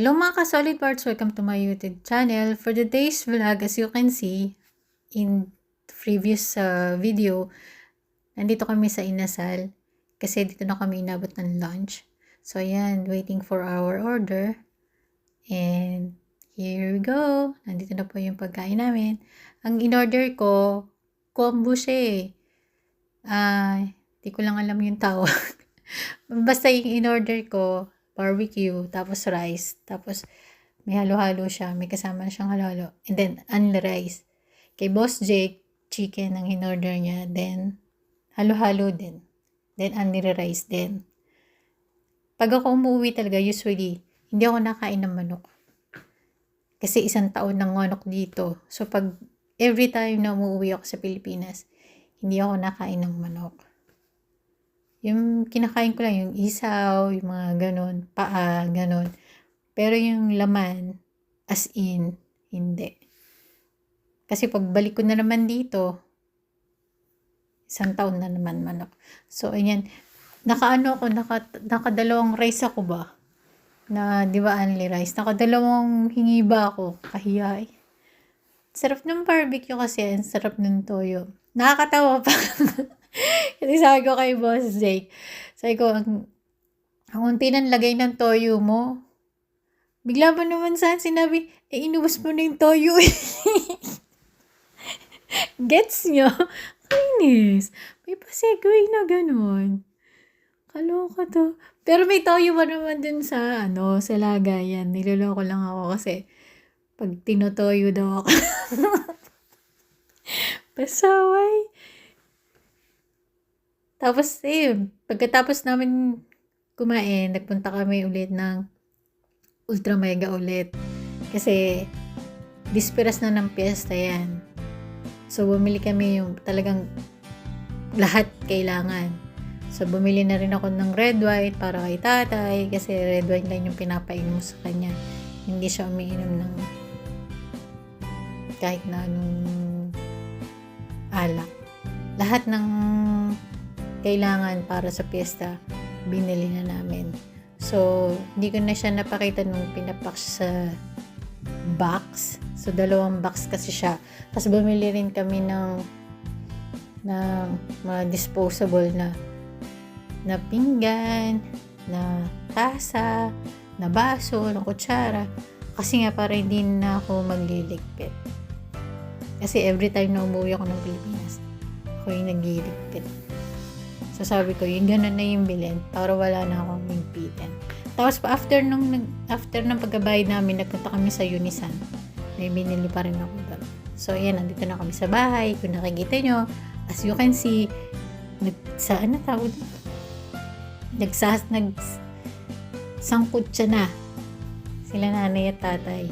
Hello mga ka-solid parts! Welcome to my YouTube channel. For today's vlog, as you can see in previous video, nandito kami sa Inasal kasi dito na kami inabot ng lunch. So ayan, waiting for our order. And here we go. Nandito na po yung pagkain namin. Ang in-order ko, combo siya eh. Di ko lang alam yung tawag. Basta yung in-order ko, barbecue, tapos rice, tapos may halo-halo siya, may kasama na siyang halo-halo, and then only rice. Kay Boss Jake, chicken ang in-order niya, then halo-halo din, then only rice din. Pag ako umuwi talaga, usually, hindi ako nakain ng manok. Kasi 1 taon ng manok dito. So pag every time na umuwi ako sa Pilipinas, hindi ako nakain ng manok. Yung kinakain ko lang yung isaw, yung mga ganon, paa, ganon. Pero yung laman, as in, hindi. Kasi pagbalik ko na naman dito, 1 taon na naman manok. So, ayan. Nakadalawang rice ako ba? Na, di ba, only rice. Nakadalawang hingi ba ako? Kahiyay. Sarap ng barbecue kasi, ang sarap ng toyo. Nakakatawa pa. Kasi sabi ko kay Boss Jake, sabi ko, ang unti ng lagay ng toyo mo. Bigla ba naman saan sinabi, inubos mo na yung toyo. Gets nyo? Kainis. May pa-segue na ganun. Kaloka to. Pero may toyo ba naman dun sa, sa lagayan. Niloloko lang ako kasi pag tinotoyo daw ako. Pasaway. Tapos, pagkatapos namin kumain, nagpunta kami ulit ng Ultra Mega ulit. Kasi, disperas na ng piyesta yan. So, bumili kami yung talagang lahat kailangan. So, bumili na rin ako ng red white para kay tatay. Kasi red white lang yung pinapainom sa kanya. Hindi siya umiinom ng kahit na anong alak. Lahat ng kailangan para sa piyesta, binili na namin. So, hindi ko na siya napakita nung pinapak sa box. So, 2 box kasi siya. Tapos, bumili rin kami ng mga disposable na pinggan, na tasa, na baso, na kutsara. Kasi nga, para hindi na ako magliligpit. Kasi every time na umuwi ako ng Pilipinas, ako yung nagliligpit. So, sabi ko, yung gano'n na yung bilhin para wala na akong higpitan. Tapos, after ng pagkabayad namin, nagpunta kami sa Unisan. May binili pa rin ako doon. So, ayan, nandito na kami sa bahay. Kung nakikita nyo, as you can see, nagsangkot siya na. Sila nanay at tatay.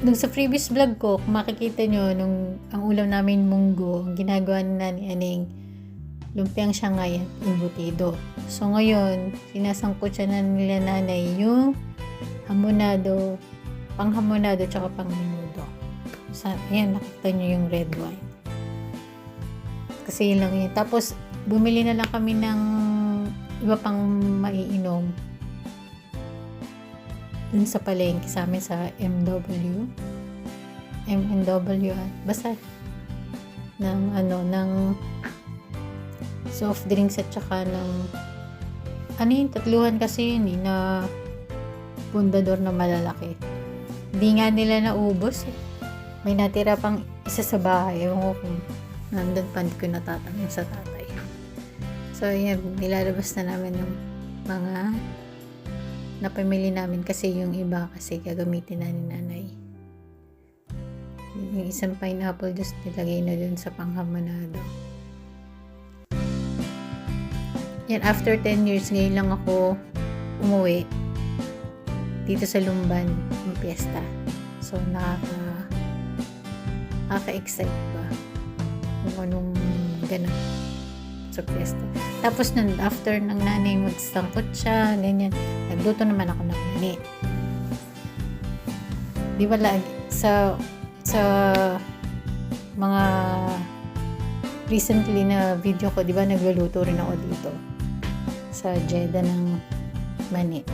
Nung sa previous vlog ko, kung makikita nyo, nung ang ulam namin munggo, ang ginagawa na ni Aning, lumpiang Shanghai at embutido. So ngayon, sinasangkot siya na nila nanay yung hamonado, panghamonado, tsaka pangmenudo. So, ayan, nakita nyo yung red wine. Kasi yun lang yun. Tapos, bumili na lang kami ng iba pang maiinom dun sa palengke sa amin sa MNW, basta ng soft drinks at saka ng tatluhan kasi yun na pundador na malalaki. Hindi nga nila naubos eh. May natira pang isa sa bahay. Ewan ko kung nandun pa, hindi ko natatanong sa tatay. So yan, nilalabas na namin ng mga napamili namin kasi yung iba kasi gagamitin na ni nanay. Yung isang pineapple juice nilagay na dun sa panghamonado. Yan, after 10 years, ngayon lang ako umuwi dito sa Lumban, yung piyesta. So, nakaka-excite ba kung anong ganun sa piyesta. Tapos nun, after ng nanay magsangkot siya, ganyan, nagluto naman ako ng mani. Di ba lagi, sa mga recently na video ko, di ba nagluluto rin ako dito sa Jeddah ng mani.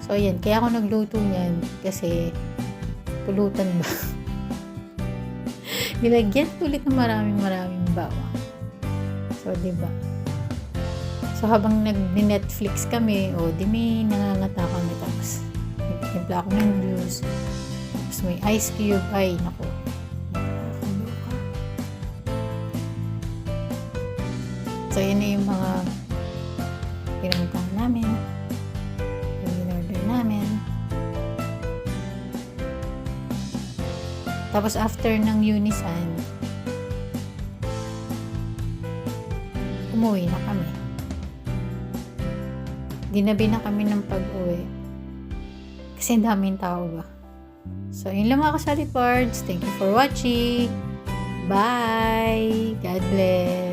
So, ayan. Kaya ako nagluto niyan kasi pulutan ba? Nilagyan ulit ng maraming bawang. So, diba? So, habang nag-Netflix kami, di may nangangata kami. Tapos, nagtimpla ako ng juice. Tapos, may ice cube. Ay, naku. So, yun na yung mga pinuntahan namin. Yung in-order namin. Tapos, after ng Unisan, umuwi na kami. Ginabi na kami ng pag-uwi. Kasi daming tao ba. So, yun lang mga ka-solid parts. Thank you for watching. Bye! God bless!